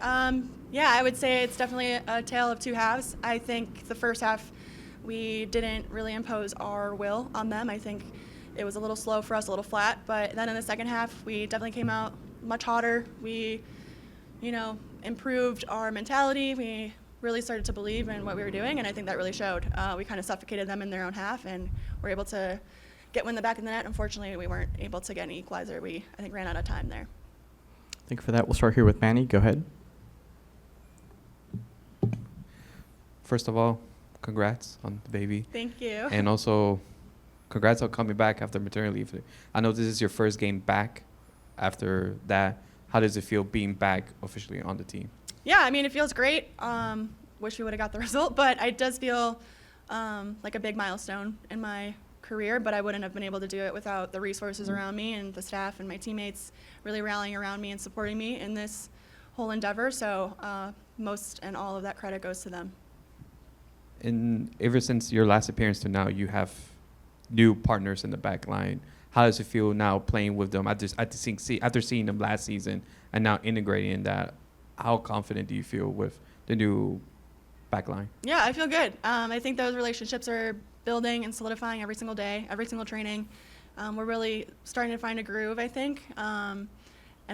Yeah, I would say it's definitely a tale of two halves. I think the first half we didn't really impose our will on them. I think it was a little slow for us, a little flat. But then in the second half, we definitely came out much hotter. We, improved our mentality. We really started to believe in what we were doing, and I think that really showed. We kind of suffocated them in their own half, and were able to get one in the back of the net. Unfortunately, we weren't able to get an equalizer. We, I think, ran out of time there. Thank you for that. We'll start here with Manny. Go ahead. First of all, congrats on the baby. Thank you. And also, congrats on coming back after maternity leave. I know this is your first game back after that. How does it feel being back officially on the team? Yeah, I mean, it feels great. Wish we would have got the result, but it does feel like a big milestone in my career, but I wouldn't have been able to do it without the resources around me and the staff and my teammates really rallying around me and supporting me in this whole endeavor. So most and all of that credit goes to them. And ever since your last appearance to now, you have new partners in the back line. How does it feel now playing with them after seeing them last season and now integrating in that? How confident do you feel with the new back line? Yeah, I feel good. I think those relationships are building and solidifying every single day, every single training. We're really starting to find a groove, I think. And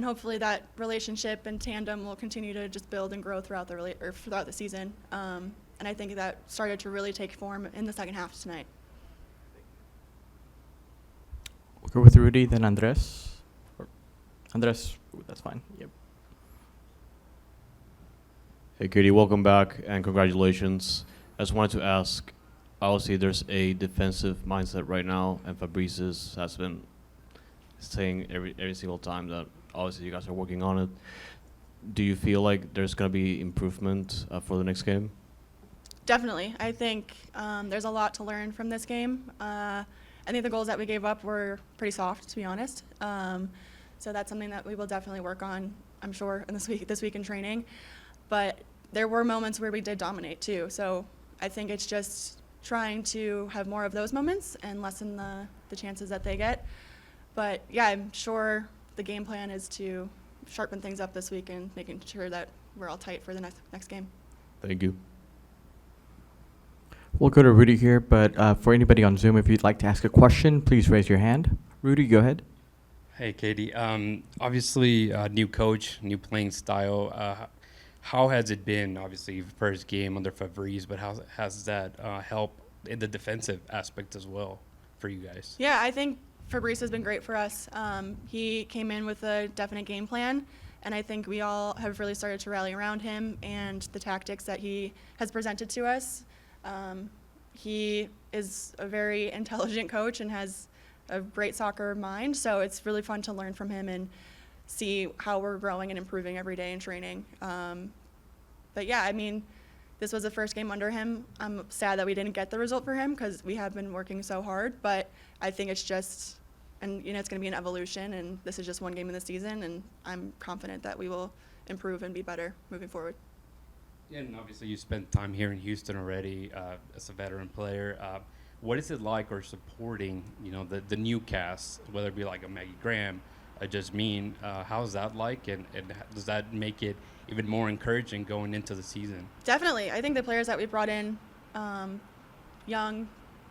hopefully that relationship and tandem will continue to just build and grow throughout the season. And I think that started to really take form in the second half tonight. We'll go with Rudy, then Andres. Andres, that's fine. Yep. Hey, Katie, welcome back and congratulations. I just wanted to ask, obviously there's a defensive mindset right now, and Fabrice has been saying every single time that obviously you guys are working on it. Do you feel like there's going to be improvement for the next game? Definitely. I think there's a lot to learn from this game. I think the goals that we gave up were pretty soft, to be honest. So that's something that we will definitely work on, I'm sure, in this week in training. But there were moments where we did dominate too. So I think it's just trying to have more of those moments and lessen the chances that they get. But yeah, I'm sure the game plan is to sharpen things up this week and making sure that we're all tight for the next game. Thank you. We'll go to Rudy here, but for anybody on Zoom, if you'd like to ask a question, please raise your hand. Rudy, go ahead. Hey, Katie. Obviously, new coach, new playing style. How has it been? Obviously, first game under Fabrice, but how has that helped in the defensive aspect as well for you guys? Yeah, I think Fabrice has been great for us. He came in with a definite game plan, and I think we all have really started to rally around him and the tactics that he has presented to us. He is a very intelligent coach and has a great soccer mind, so it's really fun to learn from him and see how we're growing and improving every day in training. But yeah, I mean, this was the first game under him. I'm sad that we didn't get the result for him because we have been working so hard, but I think it's just, and it's going to be an evolution, and this is just one game in the season, and I'm confident that we will improve and be better moving forward. Yeah, and obviously you spent time here in Houston already as a veteran player. What is it like or supporting, the new cast, whether it be like a Maggie Graham, a Jasmine? How's that like, and does that make it even more encouraging going into the season? Definitely. I think the players that we brought in, young,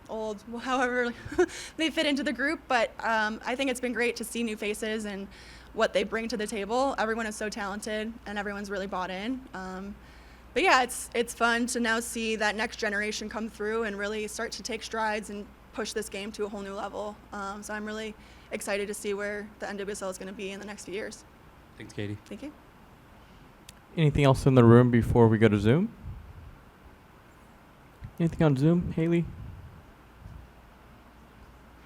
old, however they fit into the group, but I think it's been great to see new faces and what they bring to the table. Everyone is so talented, and everyone's really bought in. But yeah, it's fun to now see that next generation come through and really start to take strides and push this game to a whole new level. So I'm really excited to see where the NWSL is going to be in the next few years. Thanks, Katie. Thank you. Anything else in the room before we go to Zoom? Anything on Zoom, Haley?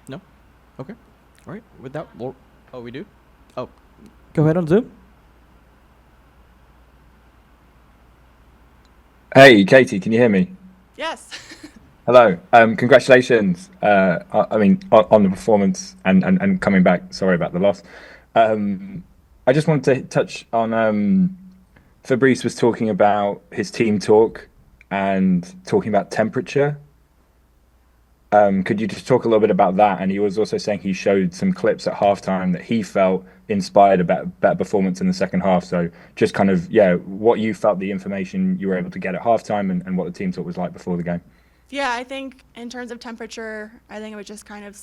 No? Okay. All right. With that, we do? Oh, go ahead on Zoom. Hey, Katie, can you hear me? Yes. Hello. Congratulations. On the performance and coming back. Sorry about the loss. I just wanted to touch on Fabrice was talking about his team talk and talking about temperature. Could you just talk a little bit about that? And he was also saying he showed some clips at halftime that he felt inspired a better performance in the second half. So just kind of, yeah, what you felt, the information you were able to get at halftime, and what the team thought was like before the game. Yeah, I think in terms of temperature, I think it was just kind of,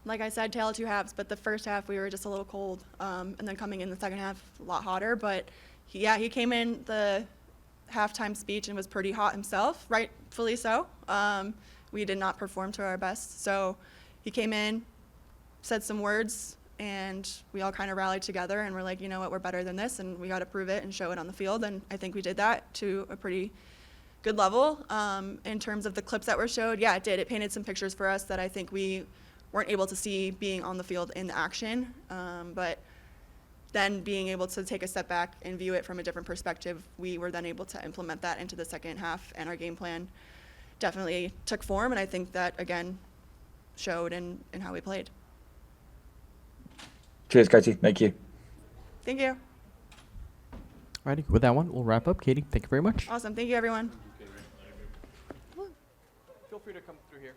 like I said, tale of two halves. But the first half we were just a little cold, and then coming in the second half a lot hotter. But he came in the halftime speech and was pretty hot himself, rightfully so. We did not perform to our best, so he came in, said some words, and we all kind of rallied together and we're like, you know what, we're better than this, and we got to prove it and show it on the field. And I think we did that to a pretty good level. In terms of the clips that were showed, yeah, it did. It painted some pictures for us that I think we weren't able to see being on the field in the action. But then being able to take a step back and view it from a different perspective, we were then able to implement that into the second half, and our game plan definitely took form, and I think that, again, showed in how we played. Cheers, Katie. Thank you. Thank you. Alrighty, with that one, we'll wrap up. Katie, thank you very much. Awesome. Thank you, everyone. Feel free to come through here.